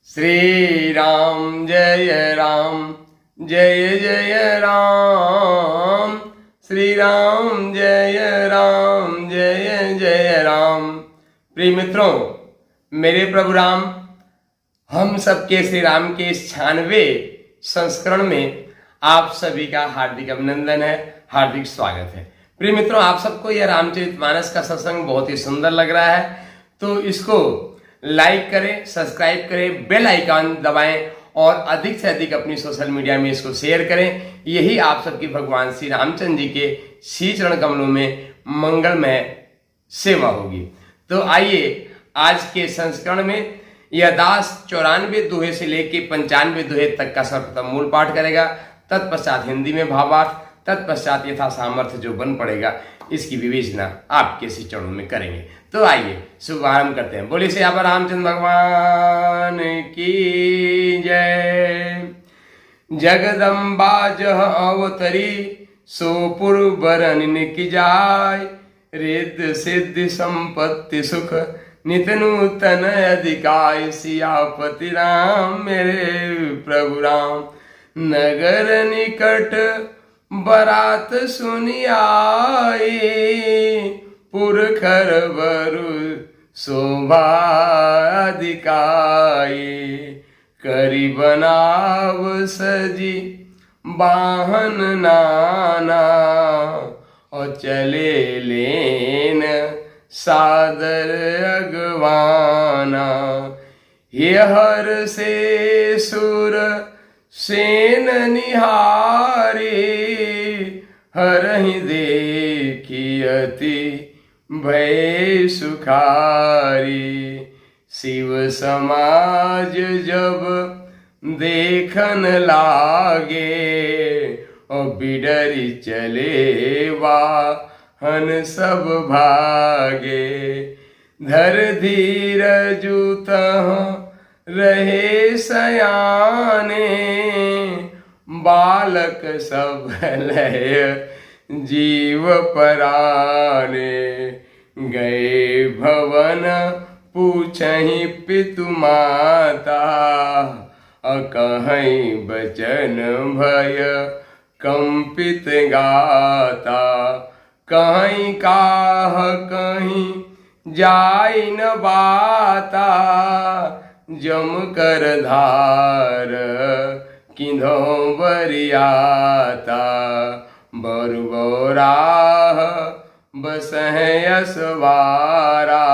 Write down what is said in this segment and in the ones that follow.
श्री राम जय जय राम। श्री राम जय जय राम। प्रिय मित्रों, मेरे प्रभु राम, हम सबके श्री राम के इस 96वें संस्करण में आप सभी का हार्दिक अभिनंदन है, हार्दिक स्वागत है। प्रिय मित्रों, आप सबको यह रामचरितमानस का सत्संग बहुत ही सुंदर लग रहा है, तो इसको लाइक करें, सब्सक्राइब करें, बेल आइकन दबाएं और अधिक से अधिक अपनी सोशल मीडिया में इसको शेयर करें। यही आप सबकी भगवान श्री रामचंद्र जी के श्री चरण कमलों में मंगलमय सेवा होगी। तो आइए आज के संस्करण में यह दास 94 दोहे से लेकर 95 दोहे तक का सर्वप्रथम मूल पाठ करेगा, तत्पश्चात हिंदी में भावार्थ, तत्पश्चात यथा सामर्थ्य जो बन पड़ेगा इसकी विवेचना आपके श्री चरणों में करेंगे। तो आइए शुभारंभ करते हैं। बोलिए श्री रामचंद्र भगवान की जय। जगदम्बा जह अवतरी सोपुर बरन की जाय, रिद्ध सिद्धि संपत्ति सुख नित नूतन अधिकाय। सियापति राम मेरे प्रभु राम, नगर निकट बरात सुनि आई। पुरखर बरु शोभा अधिकाई, करी बनाव सजी वाहन नाना। और चले लेन सादर अगवाना, ये हर से सुर सेन निहारी। हरहि देखी अति भय सुखारी। शिव समाज जब देखन लागे, और बिडरी चले वाहन सब भागे। धर धीरजु तह रहे सयाने, बालक सब लय जीव पराने। गए भवन पूछहि पितु माता, अकहीं बचन भय कंपित गाता। कहीं काह कहीं जाई न बाता, जम कर धार किन्धो बरियाता। बरुबोराह बसहें असवारा,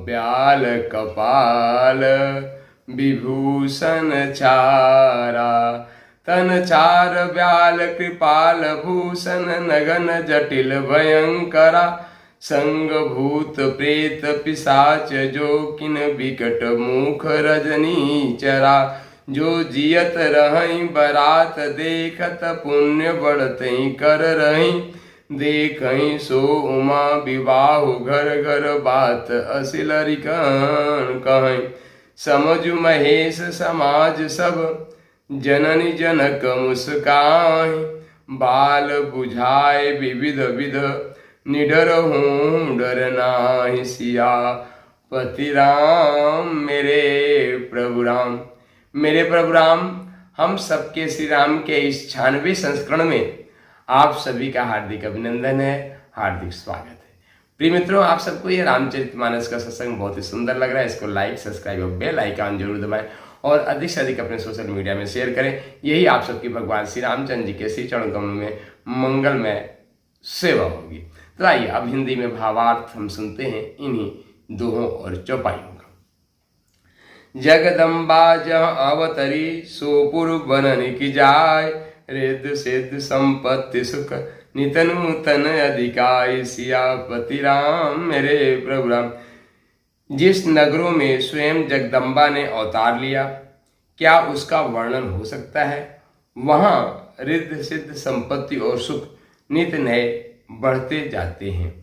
ब्याल कपाल विभूषण चारा। तन चार ब्याल कृपाल भूषण, नगन जटिल भयंकरा। संग भूत प्रेत पिशाच जो किन विकट मुख रजनी चरा। जो जियत रहीं बरात देखत, पुण्य बढ़तई कर रहीं। देखहीं सो उमा विवाहु, घर घर बात असिलरिकन कहीं। समझु महेश समाज सब, जननी जनक मुस्काहीं। बाल बुझाए विविध विध, निडर हूँ डर नाहि। सियापति राम मेरे प्रभु राम। मेरे प्रभु राम, हम सबके श्री राम के इस 96वें संस्करण में आप सभी का हार्दिक अभिनंदन है, हार्दिक स्वागत है। प्रिय मित्रों, आप सबको यह रामचरितमानस का सत्संग बहुत ही सुंदर लग रहा है। इसको लाइक, सब्सक्राइब और बेल आइकन जरूर दबाएं और अधिक से अधिक अपने सोशल मीडिया में शेयर करें। यही आप सबकी भगवान श्री रामचंद्र जी के श्री चरण कमलों में मंगलमय सेवा होगी। तो आइए अब हिंदी में भावार्थ हम सुनते हैं इन्हीं दोहों और चौपाइयों का। जगदम्बा जह अवतरी सोपुर बनन की जाय, रिद्ध सिद्ध संपत्ति सुख नित नूतन अधिकाय। सियापति राम मेरे प्रभु राम। जिस नगरों में स्वयं जगदम्बा ने अवतार लिया, क्या उसका वर्णन हो सकता है। वहाँ रिद्ध सिद्ध संपत्ति और सुख नित नए बढ़ते जाते हैं।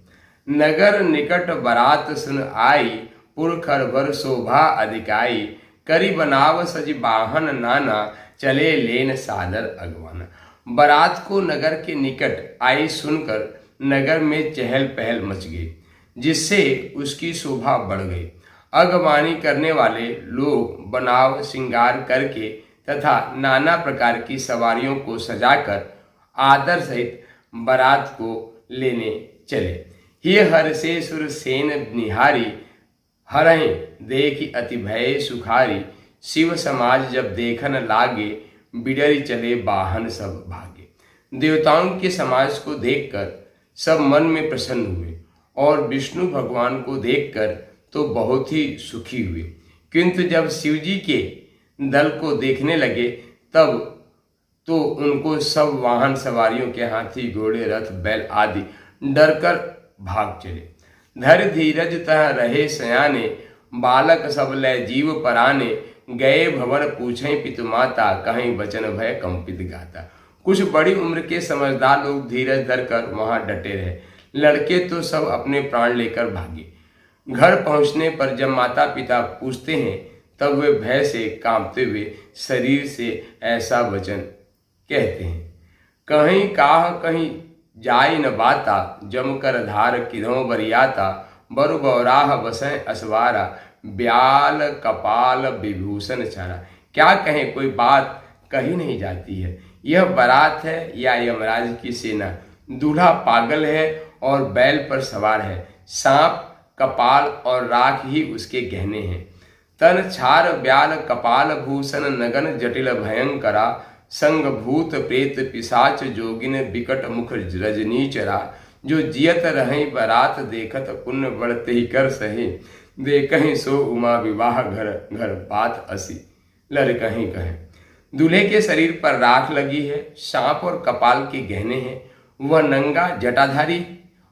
नगर निकट बरात सुन आई, पुरखर भर शोभा अधिकाई। करी बनाव सजी वाहन नाना, चले लेन सादर अगवाना। बारात को नगर के निकट आई सुनकर नगर में चहल पहल मच गई, जिससे उसकी शोभा बढ़ गई। अगवानी करने वाले लोग बनाव श्रृंगार करके तथा नाना प्रकार की सवारियों को सजाकर आदर सहित बारात को लेने चले। ये हर्षे सुर सेन निहारी, हरहि देखी अति भय सुखारी। शिव समाज जब देखन लागे, बिडरी चले वाहन सब भागे। देवताओं के समाज को देखकर सब मन में प्रसन्न हुए और विष्णु भगवान को देखकर तो बहुत ही सुखी हुए, किंतु जब शिव जी के दल को देखने लगे तब तो उनको सब वाहन सवारियों के हाथी घोड़े रथ बैल आदि डरकर भाग चले। धर धीरज तह रहे सयाने, बालक सब लय जीव पराने। गए भवन पूछे पितु माता, कहीं वचन भय कंपित गाता। कुछ बड़ी उम्र के समझदार लोग धीरज धरकर वहां डटे रहे। लड़के तो सब अपने प्राण लेकर भागे। घर पहुंचने पर जब माता पिता पूछते हैं तब वे भय से कांपते हुए शरीर से ऐसा वचन कहते हैं, कहीं काह कहीं जाय न बाता। जम कर धार किधों बरियाता, बरु बौराह बसें असवारा। ब्याल कपाल विभूषण चारा। क्या कहें, कोई बात कही नहीं जाती है। यह बारात है या यमराज की सेना। दूल्हा पागल है और बैल पर सवार है। सांप कपाल और राख ही उसके गहने हैं। तन छार ब्याल कपाल भूषण, नगन जटिल भयंकरा। संग भूत प्रेत पिशाच जोगिन, बिकट मुख रजनीचरा। जो जियत रहे बारात देखत, पुण्य बढ़ते ही कर सहे। दे कहीं सो उमा विवाह, घर घर बात असी लड़ कहीं कहे। दूल्हे के शरीर पर राख लगी है, सांप और कपाल के गहने हैं। वह नंगा जटाधारी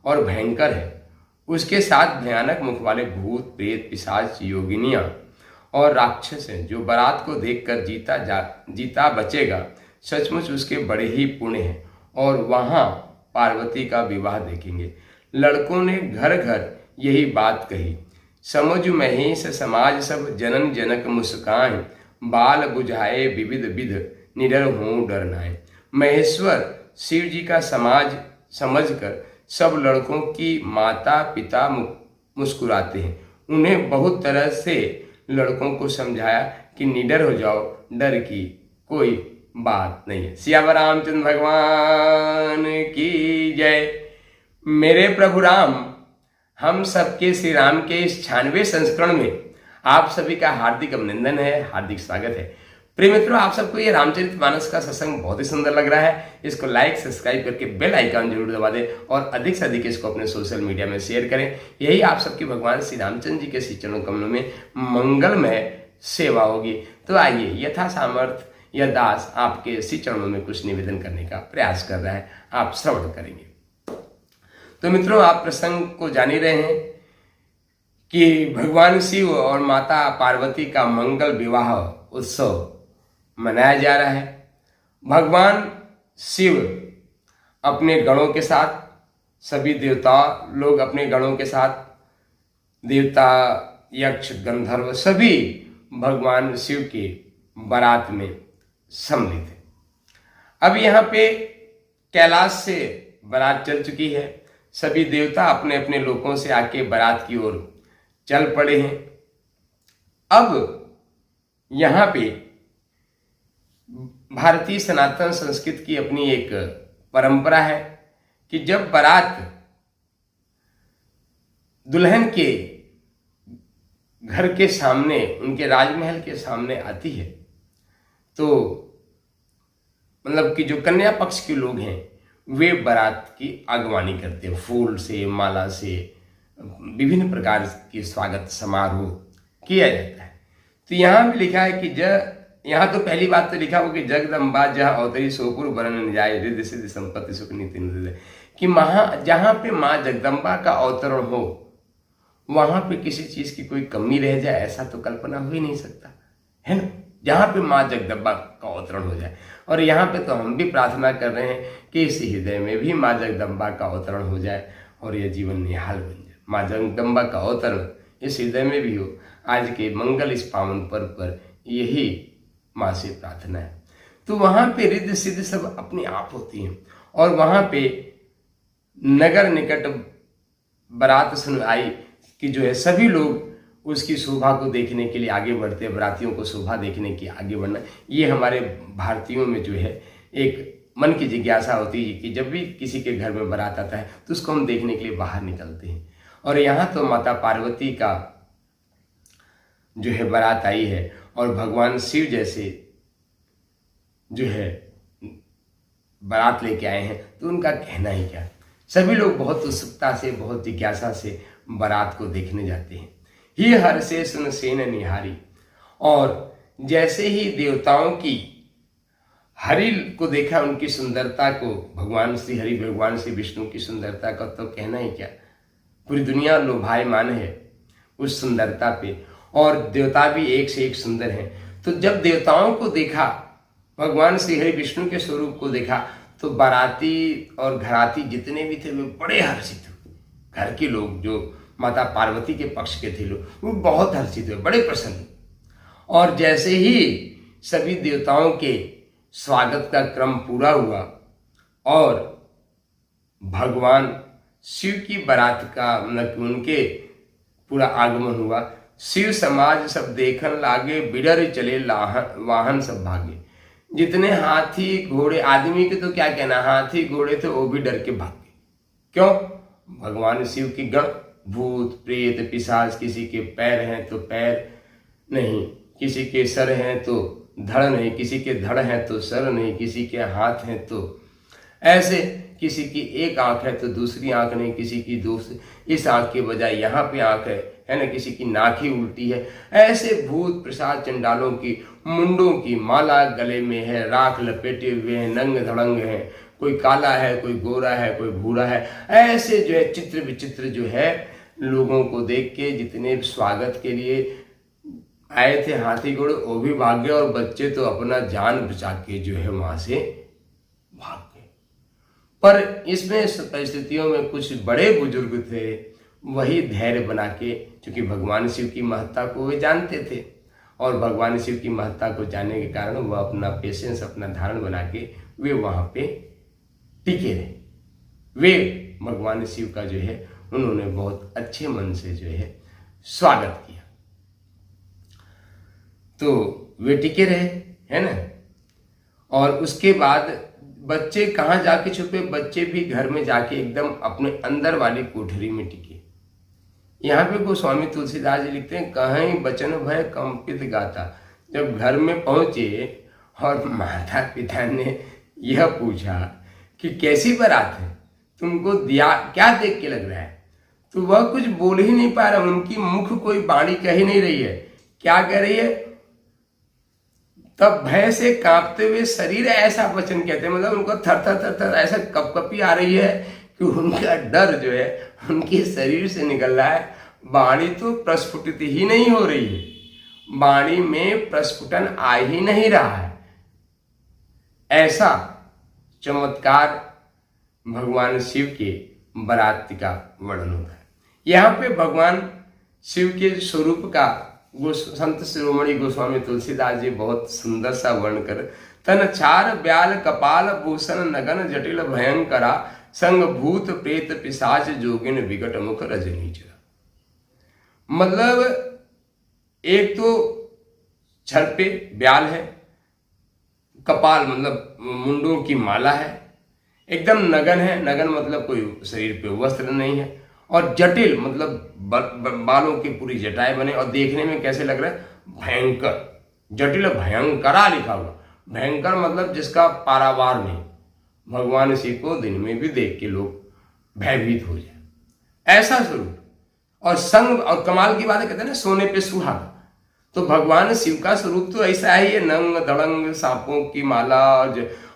और भयंकर है। उसके साथ भयानक मुख वाले भूत प्रेत पिशाच योगिनियां और राक्षस हैं। जो बारात को देखकर जीता बचेगा, सचमुच उसके बड़े ही पुण्य हैं और वहां पार्वती का विवाह देखेंगे। लड़कों ने घर घर यही बात कही। समझ महेश समाज सब, जनन जनक मुस्कान। बाल बुझाए विविध विध, निडर हों डरनाए। महेश्वर शिव जी का समाज समझकर सब लड़कों की माता पिता मुस्कुराते हैं। उन्हें बहुत तरह से लड़कों को समझाया कि निडर हो जाओ, डर की कोई बात नहीं है। सियावर रामचंद्र भगवान की जय। मेरे प्रभु राम हम सबके श्री राम के इस 96वें संस्करण में आप सभी का हार्दिक अभिनंदन है, हार्दिक स्वागत है। प्रिय मित्रों, आप सबको ये रामचरितमानस का सत्संग बहुत ही सुंदर लग रहा है। इसको लाइक सब्सक्राइब करके बेल आइकन जरूर दबा दें और अधिक से अधिक इसको अपने सोशल मीडिया में शेयर करें। यही आप सबकी भगवान श्री रामचंद्र जी के श्री चरणों कमलों में मंगलमय सेवा होगी। तो आइए, यथा सामर्थ्य यह दास आपके श्री चरणों में कुछ निवेदन करने का प्रयास कर रहा है, आप श्रवण करेंगे। तो मित्रों, आप प्रसंग को जान ही रहे हैं कि भगवान शिव और माता पार्वती का मंगल विवाह उत्सव मनाया जा रहा है। भगवान शिव अपने गणों के साथ, सभी देवता लोग अपने गणों के साथ, देवता यक्ष गंधर्व सभी भगवान शिव के बारात में सम्मिलित है। अब यहाँ पे कैलाश से बारात चल चुकी है। सभी देवता अपने अपने लोकों से आके बारात की ओर चल पड़े हैं। अब यहाँ पे भारतीय सनातन संस्कृति की अपनी एक परंपरा है कि जब बारात दुल्हन के घर के सामने, उनके राजमहल के सामने आती है तो मतलब कि जो कन्या पक्ष के लोग हैं वे बारात की अगवानी करते हैं। फूल से, माला से, विभिन्न प्रकार के स्वागत समारोह किया जाता है। तो यहाँ भी लिखा है कि यहाँ तो पहली बात तो लिखा हो कि जगदम्बा जहाँ अवतरी सोपुर वर्णन जाए, रिद्धि सिद्धि संपत्ति सुख नितिन, कि जहाँ पे माँ जगदम्बा का अवतरण हो वहाँ पे किसी चीज की कोई कमी रह जाए ऐसा तो कल्पना हो ही नहीं सकता है ना। जहाँ पे माँ जगदम्बा का अवतरण हो जाए, और यहाँ पे तो हम भी प्रार्थना कर रहे हैं कि इस हृदय में भी माँ जगदम्बा का अवतरण हो जाए और यह जीवन निहाल बन जाए। माँ जगदम्बा का अवतरण इस हृदय में भी हो। आज के मंगल इस पावन पर्व पर यही माँ से प्रार्थना है। तो वहाँ पे रिद्धि सिद्धि सब अपने आप होती हैं और वहाँ पे नगर निकट बारात सुन आई कि जो है सभी लोग उसकी शोभा को देखने के लिए आगे बढ़ते हैं, बारातियों को शोभा देखने के आगे बढ़ना, ये हमारे भारतीयों में जो है एक मन की जिज्ञासा होती है कि जब भी किसी के घर में बारात आता है तो उसको हम देखने के लिए बाहर निकलते हैं। और यहाँ तो माता पार्वती का जो है बारात आई है और भगवान शिव जैसे जो है बारात लेके आए हैं, तो उनका कहना ही क्या। सभी लोग बहुत उत्सुकता से, बहुत जिज्ञासा से बारात को देखने जाते हैं। ही हर से सुन सेन निहारी, और जैसे ही देवताओं की हरि को देखा, उनकी सुंदरता को, भगवान श्री हरि, भगवान श्री विष्णु की सुंदरता का तो कहना ही क्या। पूरी दुनिया लोभायमान है उस सुंदरता पे, और देवता भी एक से एक सुंदर हैं। तो जब देवताओं को देखा, भगवान श्री हरि विष्णु के स्वरूप को देखा, तो बाराती और घराती जितने भी थे वे बड़े हर्षित हुए। घर के लोग जो माता पार्वती के पक्ष के थे लोग, वो बहुत हर्षित हुए, बड़े प्रसन्न। और जैसे ही सभी देवताओं के स्वागत का क्रम पूरा हुआ और भगवान शिव की बारात का मतलब उनके पूरा आगमन हुआ, शिव समाज सब देखन लागे, बिडर चले वाहन सब भागे। जितने हाथी घोड़े, आदमी के तो क्या कहना, हाथी घोड़े थे वो भी डर के भागे। क्यों? भगवान शिव की गण, भूत प्रेत पिशाच, किसी के पैर हैं तो पैर नहीं, किसी के सर हैं तो धड़ नहीं, किसी के धड़ हैं तो सर नहीं, किसी के हाथ हैं तो ऐसे, किसी की एक आंख है तो दूसरी आंख नहीं, किसी की दूसरी, इस आंख के बजाय यहाँ पे आंख है ना, किसी की नाक ही उल्टी है। ऐसे भूत प्रसाद चंडालों की मुंडों की माला गले में है, राख लपेटे हुए हैं, नंग धड़ंग हैं, कोई काला है, कोई गोरा है, कोई भूरा है। ऐसे जो है चित्र विचित्र जो है, लोगों को देख के जितने स्वागत के लिए आए थे हाथी घोड़े वो भी भाग गए, और बच्चे तो अपना जान बचा के जो है वहां से भाग गए। पर इसमें परिस्थितियों में कुछ बड़े बुजुर्ग थे, वही धैर्य बना के, क्योंकि भगवान शिव की महत्ता को वे जानते थे, और भगवान शिव की महत्ता को जानने के कारण वह अपना पेशेंस, अपना धारण बना के वे वहां पे टिके रहे। वे भगवान शिव का जो है उन्होंने बहुत अच्छे मन से जो है स्वागत किया, तो वे टिके रहे, है ना। और उसके बाद बच्चे कहाँ जाके छुपे, बच्चे भी घर में जाके एकदम अपने अंदर वाली कोठरी में टिके। यहाँ पे गोस्वामी तुलसीदास जी लिखते हैं, कहीं बचन भय कंपित गाता। जब घर में पहुंचे और माता पिता ने यह पूछा कि कैसी बारात है, तुमको दिया क्या देख के लग रहा है, तो वह कुछ बोल ही नहीं पा रहा, उनकी मुख कोई वाणी कह ही नहीं रही है। क्या कह रही है? तब भय से कांपते हुए शरीर, ऐसा वचन कहते हैं, मतलब उनको थर थर थर थर ऐसा कपकपी आ रही है कि उनका डर जो है उनके शरीर से निकल रहा है। वाणी तो प्रस्फुटित ही नहीं हो रही है, वाणी में प्रस्फुटन आ ही नहीं रहा है। ऐसा चमत्कार भगवान शिव के बारात का वर्णन होता है। यहाँ पे भगवान शिव के स्वरूप का संत शिरोमणि गोस्वामी तुलसीदास जी बहुत सुंदर सा वर्ण कर, तन चार ब्याल कपाल भूषण नगन जटिल भयंकरा, संग भूत प्रेत पिशाच जोगिन विकट मुख रजनीचरा। मतलब एक तो छर पे ब्याल है, कपाल मतलब मुंडों की माला है, एकदम नगन है, नगन मतलब कोई शरीर पे वस्त्र नहीं है, और जटिल मतलब बालों की पूरी जटाएं बने, और देखने में कैसे लग रहा है? भयंकर, जटिल भयंकरा लिखा हुआ। भयंकर मतलब जिसका पारावार नहीं। भगवान शिव को दिन में भी देख के लोग भयभीत हो जाए, ऐसा स्वरूप। और संग, और कमाल की बात है, कहते हैं ना सोने पे सुहागा, तो भगवान शिव का स्वरूप तो ऐसा है, नंग दड़ंग सांपों की माला,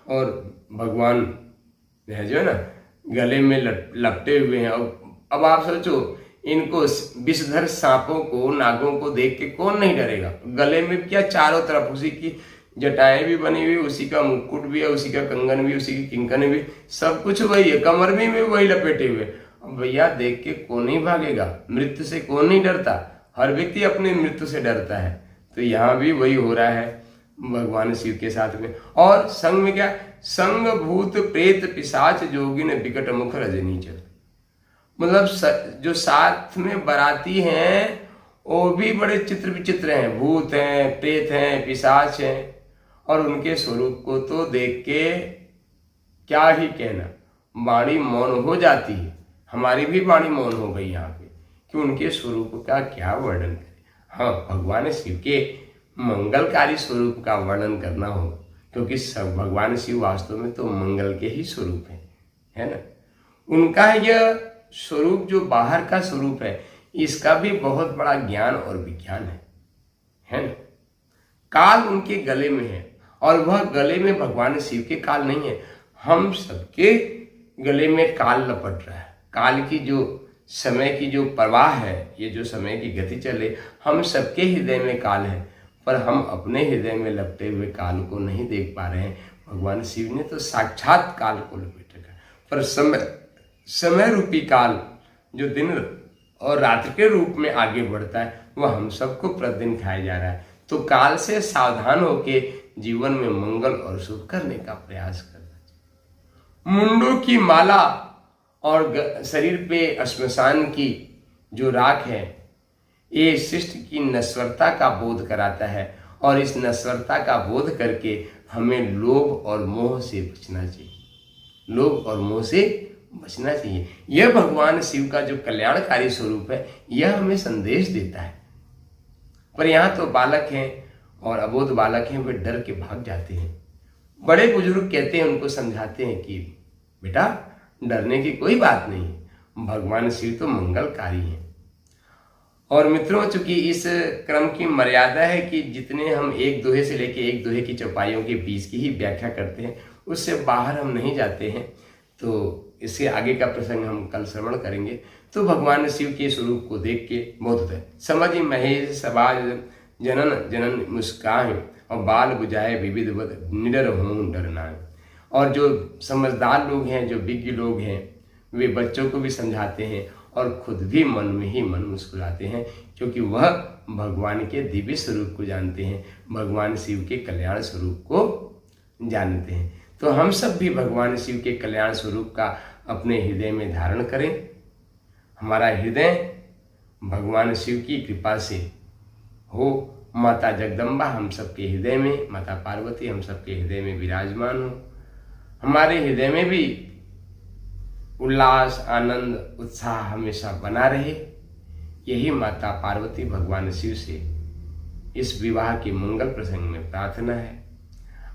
और भगवान जो है ना गले में लपटे हुए हैं। और अब आप सोचो, इनको विषधर सांपों को, नागों को देख के कौन नहीं डरेगा? गले में क्या, चारों तरफ उसी की जटाएं भी बनी हुई, उसी का मुकुट भी है, उसी का कंगन भी, उसी की किंकन भी, सब कुछ वही है, कमर में भी वही लपेटे हुए। अब भैया देख के कौन नहीं भागेगा? मृत्यु से कौन नहीं डरता? हर व्यक्ति अपनी मृत्यु से डरता है। तो यहाँ भी वही हो रहा है भगवान शिव के साथ में। और संग में क्या? संग भूत प्रेत पिशाच जोगिन विकट मुख रजनीचर। मतलब जो साथ में बाराती हैं वो भी बड़े चित्र विचित्र हैं, भूत हैं, प्रेत हैं, पिशाच हैं, और उनके स्वरूप को तो देख के क्या ही कहना, वाणी मौन हो जाती है। हमारी भी वाणी मौन हो गई यहाँ पे कि उनके स्वरूप का क्या वर्णन करें। हाँ, भगवान शिव के मंगलकारी स्वरूप का वर्णन करना होगा, क्योंकि सब भगवान शिव वास्तव में तो मंगल के ही स्वरूप है ना। उनका यह स्वरूप जो बाहर का स्वरूप है, इसका भी बहुत बड़ा ज्ञान और विज्ञान है ना। काल उनके गले में है, और वह गले में भगवान शिव के काल नहीं है, हम सबके गले में काल लपट रहा है। काल की जो समय की जो प्रवाह है, ये जो समय की गति चले, हम सबके हृदय में काल है, पर हम अपने हृदय में लपटे हुए काल को नहीं देख पा रहे हैं। भगवान शिव ने तो साक्षात काल को लपेट रखा, पर समय रूपी काल जो दिन और रात्रि के रूप में आगे बढ़ता है, वह हम सबको प्रतिदिन खाया जा रहा है। तो काल से सावधान होके जीवन में मंगल और शुभ करने का प्रयास करना चाहिए। मुंडों की माला और शरीर पे श्मशान की जो राख है, ये शिष्ट की नश्वरता का बोध कराता है, और इस नश्वरता का बोध करके हमें लोभ और मोह से बचना चाहिए। लोभ और मोह से बचना चाहिए। यह भगवान शिव का जो कल्याणकारी स्वरूप है, यह हमें संदेश देता है। पर यहाँ तो बालक हैं और अबोध बालक हैं, वे डर के भाग जाते हैं। बड़े बुजुर्ग कहते हैं, उनको समझाते हैं कि बेटा डरने की कोई बात नहीं, भगवान शिव तो मंगलकारी हैं। और मित्रों, चूंकि इस क्रम की मर्यादा है कि जितने हम एक दोहे से लेके एक दोहे की चौपाइयों के बीच की ही व्याख्या करते हैं, उससे बाहर हम नहीं जाते हैं। तो इससे आगे का प्रसंग हम कल श्रवण करेंगे। तो भगवान शिव के स्वरूप को देख के बहुत है समझ महेश सबाज जनन जनन मुस्कान, और बाल बुझाए विविध निडर हों डरना। और जो समझदार लोग हैं, जो विज्ञ लोग हैं, वे बच्चों को भी समझाते हैं और खुद भी मन में ही मन मुस्कुराते हैं, क्योंकि वह भगवान के दिव्य स्वरूप को जानते हैं, भगवान शिव के कल्याण स्वरूप को जानते हैं। तो हम सब भी भगवान शिव के कल्याण स्वरूप का अपने हृदय में धारण करें। हमारा हृदय भगवान शिव की कृपा से हो। माता जगदम्बा हम सबके हृदय में, माता पार्वती हम सबके हृदय में विराजमान हो। हमारे हृदय में भी उल्लास, आनंद, उत्साह हमेशा बना रहे। यही माता पार्वती भगवान शिव से इस विवाह के मंगल प्रसंग में प्रार्थना है।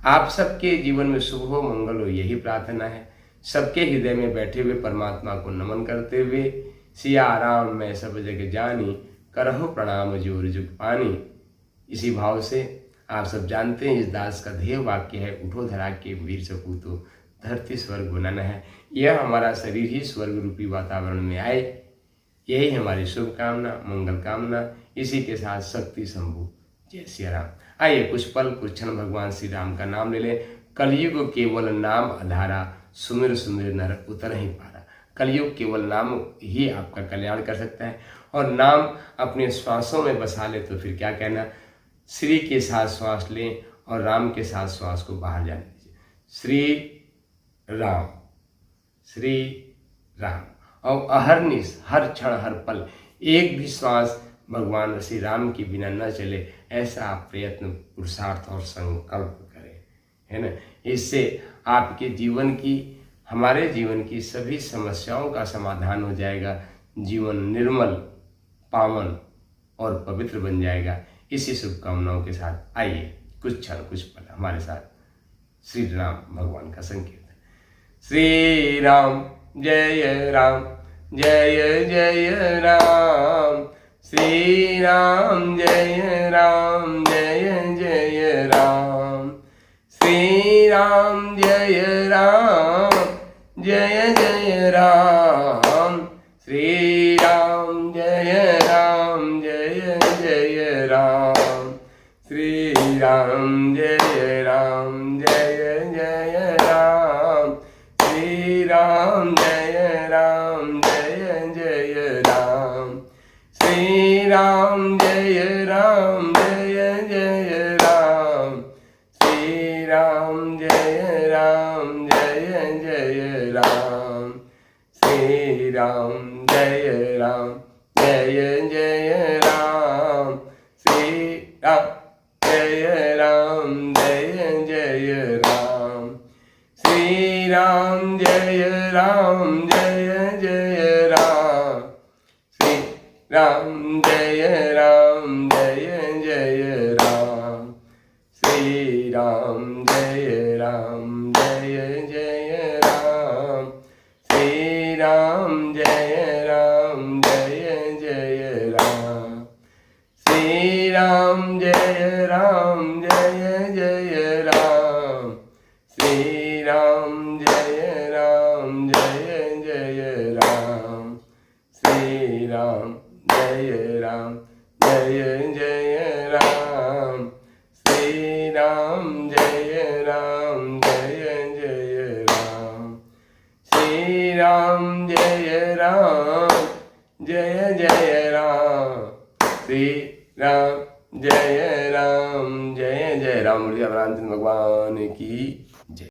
आप सबके जीवन में शुभ हो, मंगल हो, यही प्रार्थना है। सबके हृदय में बैठे हुए परमात्मा को नमन करते हुए, सिया राम मैं सब जग जानी, करहो प्रणाम जोर जुग पानी। इसी भाव से आप सब जानते हैं, इस दास का ध्येय वाक्य है, उठो धरा के वीर सपूतो, धरती स्वर्ग बनाना है। यह हमारा शरीर ही स्वर्ग रूपी वातावरण में आए, यही हमारी शुभकामना, मंगल कामना। इसी के साथ शक्ति शंभु, जय श्री राम। आइए कुछ पल कुछ क्षण भगवान श्री राम का नाम ले लें। कलयुग केवल नाम आधारा, सुमिर सुमिर नर उतर ही पारा। कलयुग केवल नाम ही आपका कल्याण कर सकता है, और नाम अपने श्वासों में बसा ले तो फिर क्या कहना। श्री के साथ श्वास लें और राम के साथ श्वास को बाहर जाने दीजिए। श्री राम, और अहरनिश हर क्षण हर पल एक भी श्वास भगवान श्री राम के बिना न चले, ऐसा आप प्रयत्न, पुरुषार्थ और संकल्प करें, है ना। इससे आपके जीवन की, हमारे जीवन की सभी समस्याओं का समाधान हो जाएगा। जीवन निर्मल, पावन और पवित्र बन जाएगा। इसी शुभकामनाओं के साथ आइए कुछ क्षण कुछ पल हमारे साथ श्री राम भगवान का संकीर्तन। श्री राम जय राम, जय जय राम। श्री राम जय राम, जय जय राम। श्री राम जय राम, जय जय राम। श्री राम जय राम, जय जय राम। श्री राम जय राम, जय जय राम। श्री राम जय राम, जय जय राम। श्री राम जय राम, जय जय राम। श्री राम जय राम, जय जय राम। श्री राम जय राम, जय जय राम। राम जय जय राम, श्री राम जय जय राम, श्री राम जय जय राम, श्री राम जय जय राम, श्री राम जय जय राम, श्री राम जय जय राम, श्री राम जय जय राम, श्री राम जय जय राम, श्री राम जय जय राम, श्री राम जय जय राम। मुरली भगवान की जय।